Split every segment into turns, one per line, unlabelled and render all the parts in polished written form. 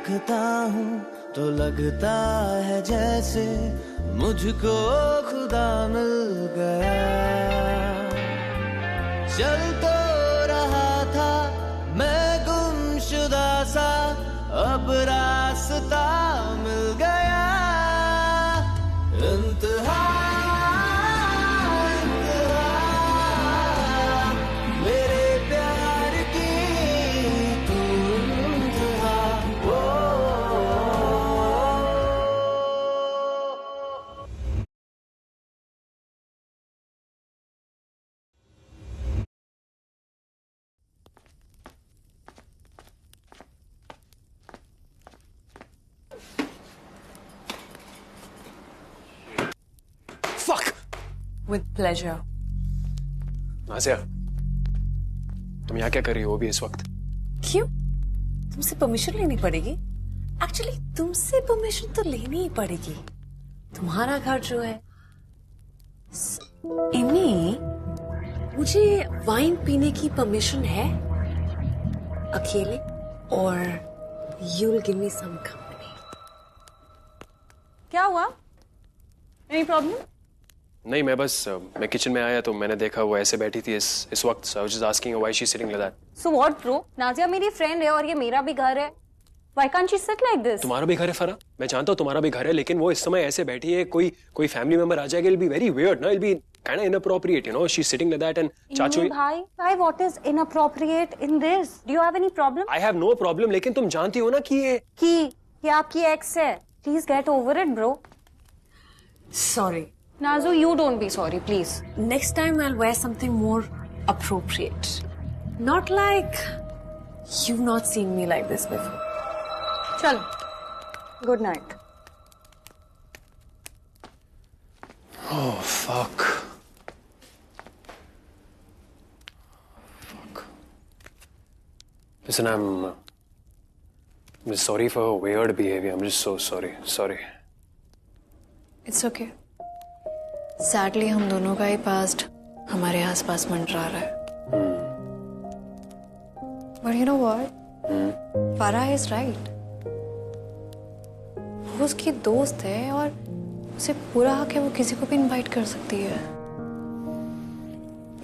देखता हूँ तो लगता है जैसे मुझको खुदा मिल गया। चल तो रहा था मैं गुमशुदा सा, अब रास्ता मिल गया। इंतहा मेरे प्यार की तू इंतहा।
Fuck!
With pleasure.
नाज़िया, तुम यहाँ क्या कर रही हो अभी इस वक्त?
क्यों? तुमसे परमिशन लेनी पड़ेगी? एक्चुअली तुमसे परमिशन तो लेनी ही पड़ेगी। तुम्हारा घर जो है। इन्हीं, मुझे वाइन पीने की परमिशन है अकेले, और you'll give me some company.
क्या हुआ? Any problem?
नहीं, मैं किचन में आया तो मैंने देखा वो ऐसे बैठी थी इस वक्त। So I was just asking her why she's sitting like that.
So what, bro? Nazia मेरी फ्रेंड है और ये मेरा भी घर है। Why can't she sit like this?
तुम्हारा भी घर है फरा, मैं जानता हूँ तुम्हारा भी घर है, लेकिन वो इस समय ऐसे बैठी है, कोई फैमिली मेंबर आ जाएगा, it'll be very weird, ना? It'll be kind of inappropriate, you know? She's sitting like that and चाचू।
भाई, what is inappropriate in this? Do you have any problem?
I have no problem, लेकिन तुम जानती हो ना कि
ये आपकी एक्स है। Please get over it, bro.
Sorry.
Nazu, you don't be sorry, please.
Next time I'll wear something more appropriate. Not like you've not seen me like this before.
चलो. Good night.
Oh, fuck. Listen, I'm sorry for her weird behavior. I'm just so sorry. Sorry.
It's okay. Sadly, हम दोनों का ही past हमारे आसपास मंडरा रहा है। But you know what? Farah is right. वो उसकी दोस्त है और उसे पूरा हक है वो किसी को भी इनवाइट कर सकती है।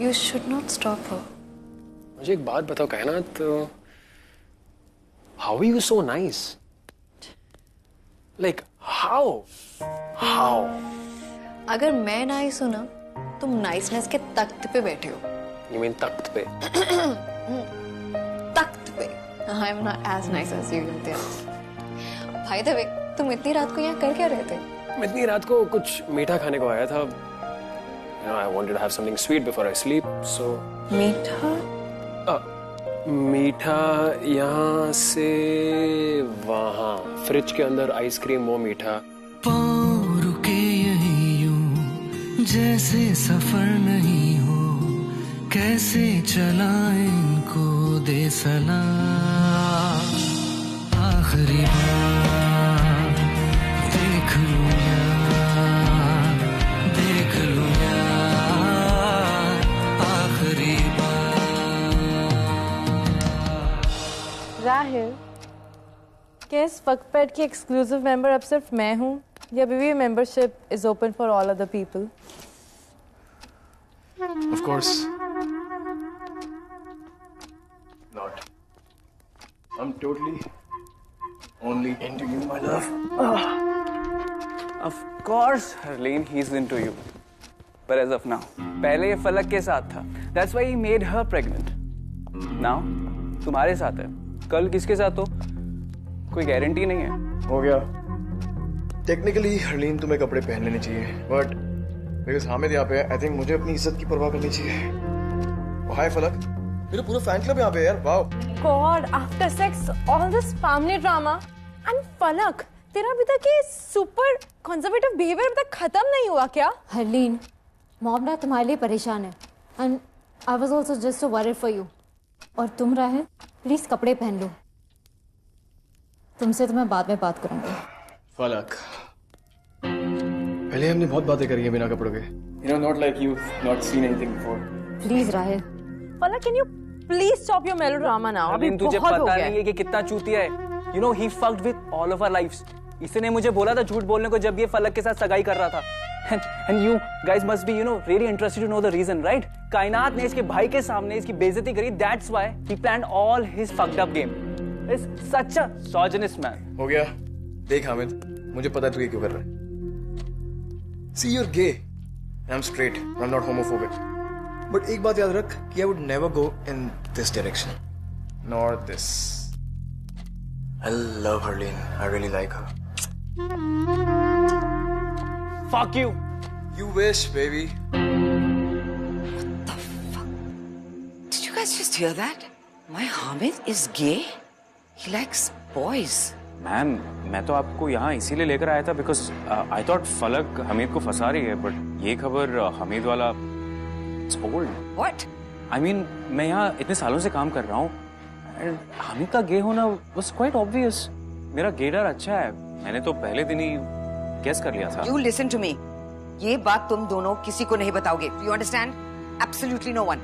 You should not stop her.
मुझे एक बात बताओ कहना, तो how are you so nice? Like how?
अगर मैं नाइस हूं ना, तुम नाइसनेस के तख्त पे बैठे हो।
You mean तख्त पे?
तख्त पे। I am not as nice as you, Nitya. भाई द वे, तुम इतनी रात को यहाँ कर क्या रहे थे?
मैं इतनी रात को कुछ मीठा खाने को आया था। You know, I wanted to have something sweet before I sleep, so.
मीठा?
मीठा यहाँ से वहाँ, फ्रिज के अंदर आइसक्रीम, वो मीठा।
पाँव रुके यहीं यूं जैसे सफर नहीं हो, कैसे चलाएं इनको दे सलाम। आखिरी बार देख लूं यार, देख लूं यार, आखिरी बार।
राहिल, क्या इस फकपेट की एक्सक्लूसिव मेंबर अब सिर्फ मैं हूँ, या अभी भी membership is open for all other people?
Of course not. I'm totally only into you, my love.
Of course, Harleen, he's into you. But as of now, पहले ये फलक के साथ था. That's why he made her pregnant. Now, तुम्हारे साथ है. कल किसके साथ हो? कोई गारंटी नहीं है.
हो गया. टेक्निकली हरलीन तुम्हें कपड़े पहन लेने चाहिए, बट बिकॉज हामिद यहाँ पे है, आई थिंक मुझे अपनी इज्जत की परवाह करनी चाहिए. हाय फलक, मेरा पूरा फैन क्लब यहाँ पे है यार. Wow
God, after sex all this family drama and फलक, तेरा अभी तक ये सुपर कंजर्वेटिव बिहेवियर अभी तक खत्म नहीं हुआ क्या?
हरलीन, मॉम ना तुम्हारे लिए परेशान है and I was also just so worried for you. और तुम राहिल, प्लीज कपड़े पहन लो. तुमसे तो मैं बाद में बात करूंगी.
फलक, पहले हमने बहुत बातें करी हैं बिना कपड़ों के. You know, not like you've not seen anything before.
Please Rahil.
Falak, can you please stop your melodrama now? अभी
तुझे
बहुत हो
पता
गया
नहीं है कि कितना चूतिया है. You know, he fucked with all of our lives. इसने मुझे बोला था झूठ बोलने को जब ये फलक के साथ सगाई कर रहा था. And you guys must be, you know, really interested to know the reason, right? कायनात ने इसके भाई के सामने इसकी बेइज्जती करी. That's why he planned all his fucked up game. It's such a misogynist man.
हो गया. देख हामिद, मुझे पता है तू ये क्यों कर रहा है. See, you're gay. I'm straight. I'm not homophobic. But एक बात याद रख कि I would never go in this direction. Nor this. I love Harleen. I really like her.
Fuck you.
You wish, baby.
Did you guys just hear that? My Hamid is gay? He likes boys.
Ma'am, मैं तो आपको यहाँ इसीलिए लेकर आया था because I thought फलक हमीद को फंसा रही है, but ये खबर हमीद वाला it's old.
What?
I mean, मैं यहाँ इतने सालों से काम कर रहा हूँ and हमीद का गे होना was quite obvious. मेरा गेडर अच्छा है, मैंने तो पहले दिन ही गेस कर लिया था.
You listen to me. ये बात तुम दोनों किसी को नहीं बताओगे. You understand? Absolutely no one.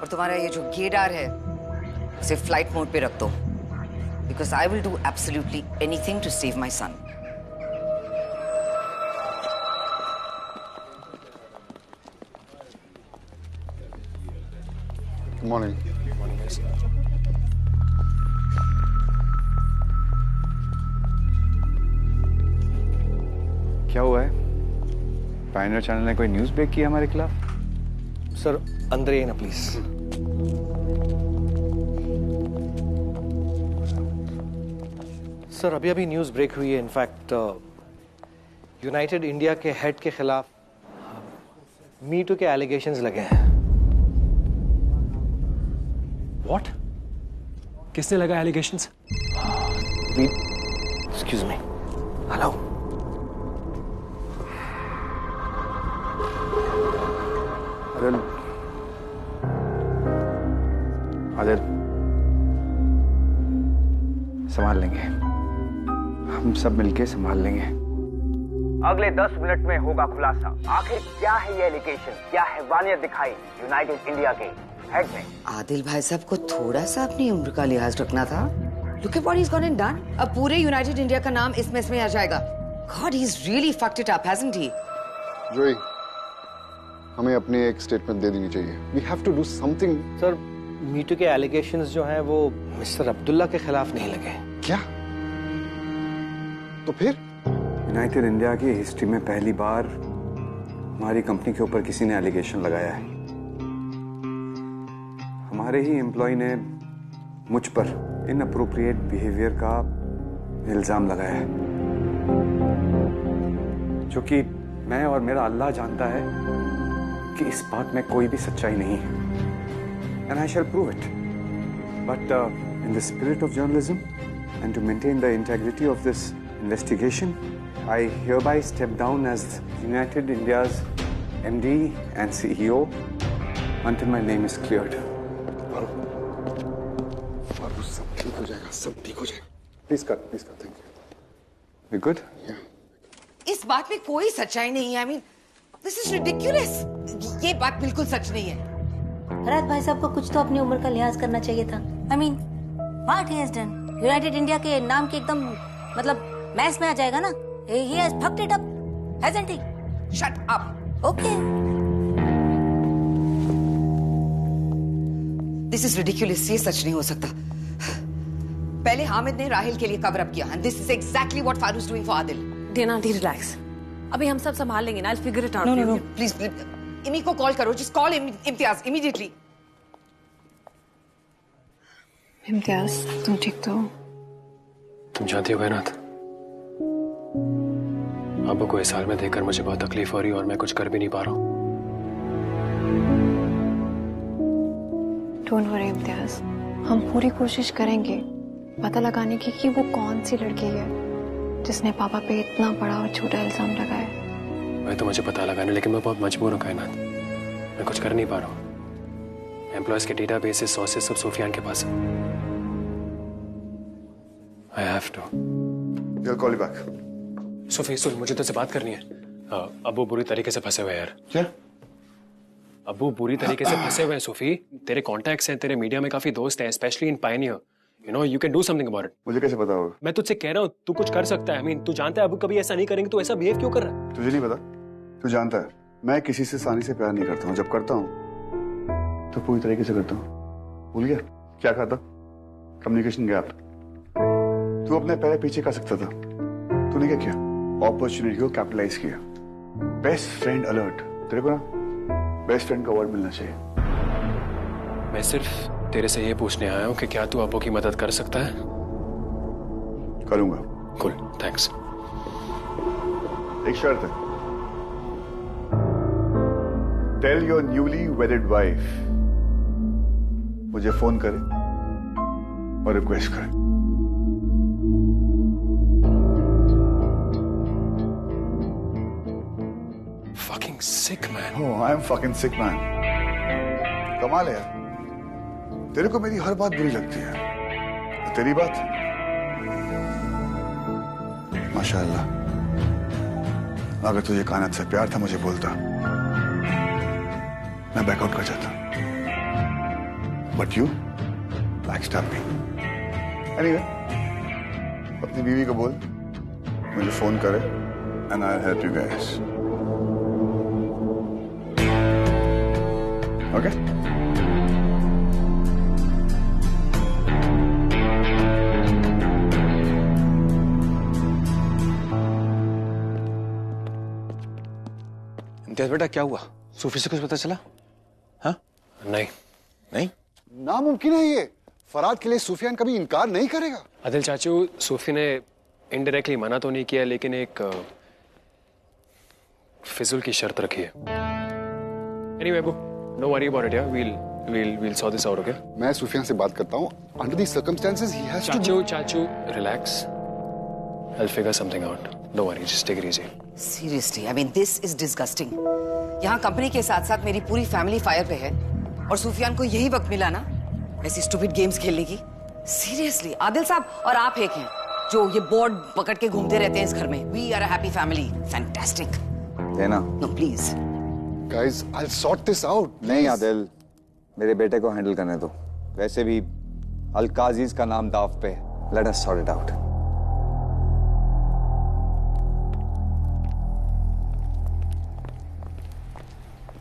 और तुम्हारा ये जो गेडार है उसे फ्लाइट मोड पे रख दो. Because I will do absolutely anything to save my son.
Good morning.
Good morning, guys.
क्या हुआ है? पायनियर चैनल ने कोई न्यूज़ ब्रेक की हमारे खिलाफ?
सर अंदर ही ना प्लीज. सर अभी अभी न्यूज़ ब्रेक हुई है. इनफैक्ट यूनाइटेड इंडिया के हेड के खिलाफ मी टू के एलिगेशंस लगे हैं.
What? किसने लगा allegations?
Excuse me. Hello.
Adil, संभाल लेंगे. हम सब मिलके संभाल लेंगे.
अगले 10 मिनट में होगा खुलासा. आखिर क्या है ये एलिगेशन, क्या हैवानियत दिखाई यूनाइटेड इंडिया के हेड ने.
आदिल भाई साहब को थोड़ा सा अपनी उम्र का लिहाज रखना था. Look at what he's gone and done. अब पूरे यूनाइटेड इंडिया का नाम इस मेस में आ जाएगा. God, he's really fucked it up, hasn't he?
जोई, हमें अपनी एक स्टेटमेंट दे देनी चाहिए. We have to do something.
Sir me too के एलिगेशंस जो हैं वो मिस्टर अब्दुल्ला के खिलाफ नहीं लगे.
क्या? तो फिर? यूनाइटेड इंडिया की हिस्ट्री में पहली बार हमारी कंपनी के ऊपर किसी ने एलिगेशन लगाया है. हमारे ही एम्प्लॉय ने मुझ पर इनअप्रोप्रिएट बिहेवियर का इल्जाम लगाया है, जो कि मैं और मेरा अल्लाह जानता है कि इस बात में कोई भी सच्चाई नहीं है. And I shall prove it. But in the spirit of journalism and to maintain the integrity of this investigation, I hereby step down as United India's MD and CEO until my name is cleared. Farooq, सब ठीक हो जाएगा, सब ठीक हो जाएगा. Please cut, thank you. We good? Yeah.
इस बात में कोई सच्चाई नहीं है. I mean, this is ridiculous. ये बात बिल्कुल सच नहीं है.
फरहाद भाई साहब को कुछ तो अपनी उम्र का लिहाज करना चाहिए था. I mean, what he has done? United India के नाम के एकदम मतलब मैच में आ जाएगा ना. He has fucked it up, hasn't he?
Shut up.
Okay.
This is ridiculous. ये सच नहीं हो सकता. पहले हामिद ने राहिल के लिए कवर अप किया. And this is exactly what Farouk is doing for Adil.
Dina, relax. अभी हम सब संभाल लेंगे ना. I'll figure it out.
No. Please. Emmy को कॉल करो. Just call Imtiaz immediately.
Imtiaz, तुम ठीक तो हो?
तुम जानती हो कायनात, अब्बू को इस हाल में देखकर मुझे बहुत तकलीफ हो रही है और मैं कुछ कर भी नहीं पा रहा हूँ.
डोंट वरी इम्तियाज, हम पूरी कोशिश करेंगे पता लगाने की कि वो कौन सी लड़की है जिसने पापा पे इतना बड़ा और छोटा इल्जाम लगाया.
मैं तो मुझे पता लगाने, लेकिन मैं बहुत मजबूर हूँ कायनात. मैं कुछ कर नहीं पा रहा हूँ. एम्प्लॉयज के डेटाबेस, सोर्सेस सब सोफियान के पास है. I have to.
I'll call you back.
Sophie सुन, मुझे तुझसे बात करनी है. अब्बू बुरी तरीके से फंसे हुए हैं यार.
क्या?
अब्बू बुरी तरीके से फंसे हुए हैं सोफी. तेरे कॉन्टैक्ट्स हैं, तेरे मीडिया में काफी दोस्त हैं, specially in Pioneer. You know, you can do something about it.
मुझे कैसे पता होगा?
मैं तुझसे कह रहा हूँ, तू कुछ कर सकता है। I mean, तू जानता है अब कभी ऐसा नहीं करेंगे, तो ऐसा बिहेव क्यों कर रहा है?
तुझे नहीं पता? तू जानता है, मैं किसी से आसानी से प्यार नहीं करता हूँ। जब करता हूँ तो पूरी तरीके से करता हूँ। भूल गया क्या कहा था? Communication gap. तू अपने पैर पीछे कर सकता था, तूने क्या किया? अपॉर्चुनिटी को कैपिटलाइज किया। Best friend alert. तेरे को ना बेस्ट फ्रेंड का अवार्ड मिलना चाहिए।
मैं सिर्फ तेरे से ये पूछने आया हूँ कि क्या तू अब्बू की मदद कर सकता है?
करूंगा।
Cool, thanks.
एक शर्त है। Tell your newly wedded wife मुझे फोन करे और रिक्वेस्ट करे।
Fucking sick man.
Oh, I am fucking sick man. कमाल है यार। तेरे को मेरी हर बात बुरी लगती है, तेरी बात माशाअल्लाह। अगर तुझे कायनात से प्यार था मुझे बोलता, मैं बैकआउट कर जाता। But you backstab me. Anyway, अपनी बीवी को बोल मुझे फोन करे and I will help you guys. Okay?
Imtiaz बेटा क्या हुआ? सूफी से कुछ पता चला? हाँ?
नहीं।
नहीं?
नामुमकिन है ये। फराद के लिए सूफियान कभी इनकार नहीं करेगा।
आदिल चाचू, सूफी ने इनडायरेक्टली मना तो नहीं किया, लेकिन एक फिजुल की शर्त रखी है। Anyway Abu, no worry about it, we'll sort this out, okay?
मैं सूफियान से बात करता हूँ। Under these circumstances, he has to.
चाचू, relax. I'll figure something out. Don't worry, just take it easy.
Seriously, I mean this is disgusting. यहाँ company के साथ साथ मेरी पूरी फैमिली फायर पे है और सूफियान को यही वक्त मिला ना ऐसी स्टूपिड गेम्स खेलने की। Seriously, आदिल साहब और आप एक हैं जो ये बोर्ड पकड़ के घूमते रहते हैं इस घर में। We are a happy family. Fantastic.
देना।
No, please.
Guys, I'll sort this out.
नहीं आदिल, मेरे बेटे को हैंडल करने दो। वैसे भी अलकाजीज का नाम दाव पे। Let us sort it out.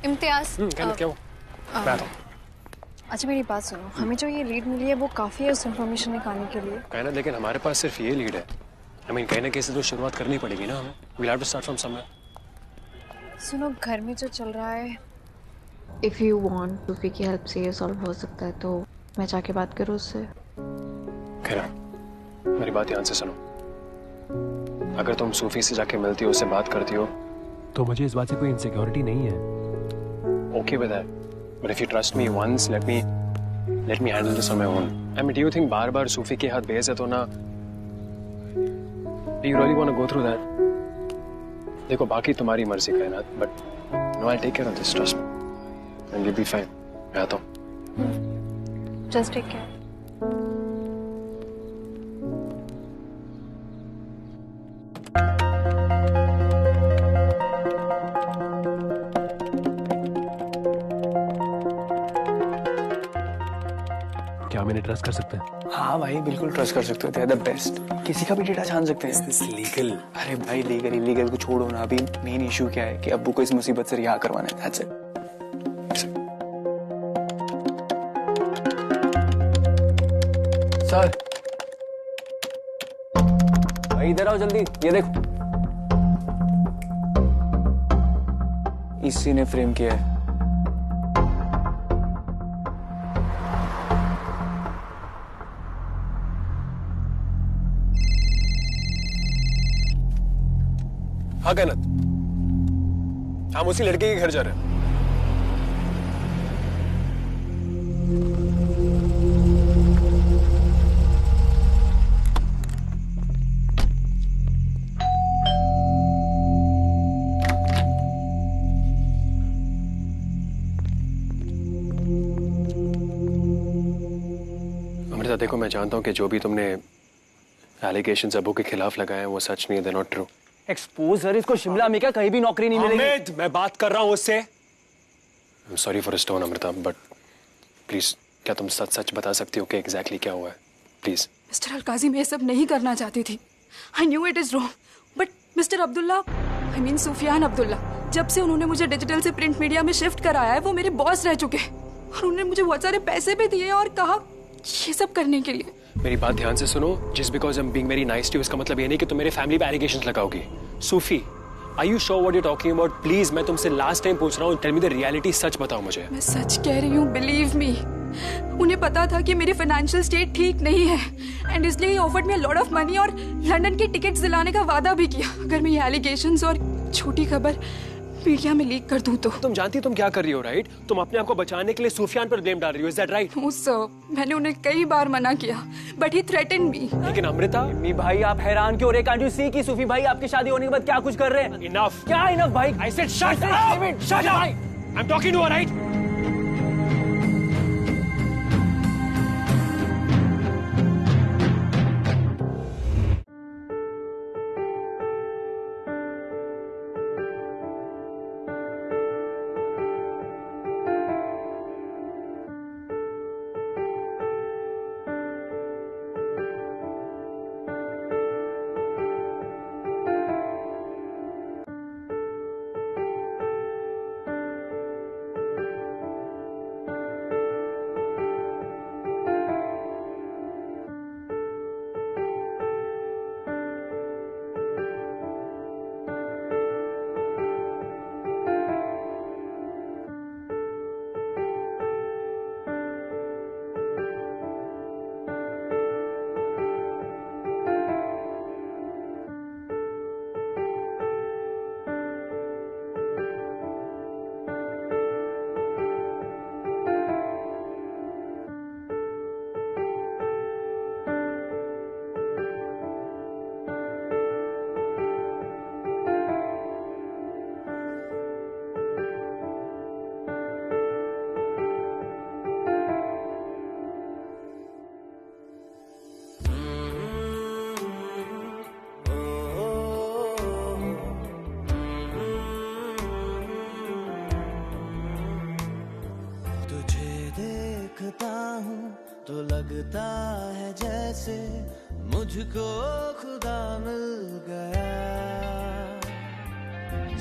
Imtiaz,
क्या हुआ?
अच्छा मेरी बात सुनो, हमें जो ये लीड मिली है वो काफी है उस इंफॉर्मेशन निकालने के लिए।
कहना, लेकिन हमारे पास सिर्फ ये लीड है। I mean, कहीं ना कहीं से तो शुरुआत करनी पड़ेगी ना हमें। We'll have to start from somewhere.
सुनो, घर में जो चल रहा है, इफ यू वांट सूफी की हेल्प से ये सॉल्व हो सकता है तो मैं जाके बात करूँ उससे।
खैर, मेरी बात ध्यान से सुनो। अगर तुम सूफी से जाके मिलती हो, उससे बात करती हो, तो मुझे इस बात से कोई इनसिक्योरिटी नहीं है। Okay with that. But if you trust me once, let me handle this on my own. I mean, do you think बार-बार सूफी के हाथ बेइज्जत होना? Do you really want to go through that? देखो, बाकी तुम्हारी मर्जी का है ना, but no, I'll take care of this. Trust me, and you'll be fine. मैं आता हूँ।
Just take care.
क्या मैंने ट्रस्ट कर सकते हैं?
हाँ भाई, बिल्कुल ट्रस्ट कर सकते हो। They are the best. किसी का भी डेटा छान सकते हैं।
Is this legal?
अरे भाई, लीगल इलीगल को छोड़ो ना। अभी मेन इशू क्या है कि अब्बू को इस मुसीबत से रिहा करवाना है। That's it. सर, भाई इधर आओ जल्दी। ये देखो, इसी ने फ्रेम किया है।
हाँ गनत, हम उसी लड़के के घर जा रहे हैं। अमृता, देखो, मैं जानता हूँ कि जो भी तुमने एलिगेशंस अबू के खिलाफ लगाए हैं वो सच नहीं है, they're not true.
एक्सपोजर, इसको शिमला में क्या कहीं भी नौकरी नहीं मिलेगी।
अमित, मैं बात कर रहा हूँ उससे। I'm sorry for a stone, Amrita, but please क्या तुम सच सच बता सकती हो कि एग्जैक्टली क्या हुआ है? प्लीज।
मिस्टर अलकाजी, मैं ये सब नहीं करना चाहती थी। I knew it is wrong, but mister Abdullah, I mean Sufiyan Abdullah, जब से उन्होंने मुझे डिजिटल से प्रिंट मीडिया में शिफ्ट कराया है, वो मेरे बॉस रह चुके हैं और उन्होंने मुझे बहुत सारे पैसे भी दिए और कहा ये सब करने के लिए।
मेरी बात ध्यान से सुनो। Just because I am being very nice to you, इसका मतलब ये नहीं कि तुम मेरे फैमिली पे एलिगेशंस लगाओगी। Sufi, are you sure what you talking about? Please, मैं तुमसे लास्ट टाइम पूछ रहा हूँ, टेल मी द रियलिटी, सच बताओ मुझे।
मैं सच कह रही हूँ, बिलीव मी। उन्हें पता था कि मेरी फाइनेंशियल स्टेट ठीक नहीं है एंड इसलिए ही offered me a lot of money और लंदन की टिकट्स दिलाने का वादा भी किया अगर मैं ये एलिगेशंस और छोटी खबर मीडिया में लीक कर दूं तो।
तुम जानती हो तुम क्या कर रही हो, राइट? तुम अपने आप को बचाने के लिए सुफियान पर ब्लेम डाल रही हो, is that right?
No sir, मैंने उन्हें कई बार मना किया बट ही थ्रेटन मी।
लेकिन अमृता,
मी भाई आप हैरान क्यों रहे? कांट यू सी कि सूफी भाई आपकी शादी होने के बाद क्या कुछ कर रहे हैं?
इनफ।
क्या इनफ भाई?
I said shut up, shut up. I am talking to her, right?
तो लगता है जैसे मुझको खुदा मिल गया।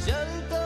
चल तो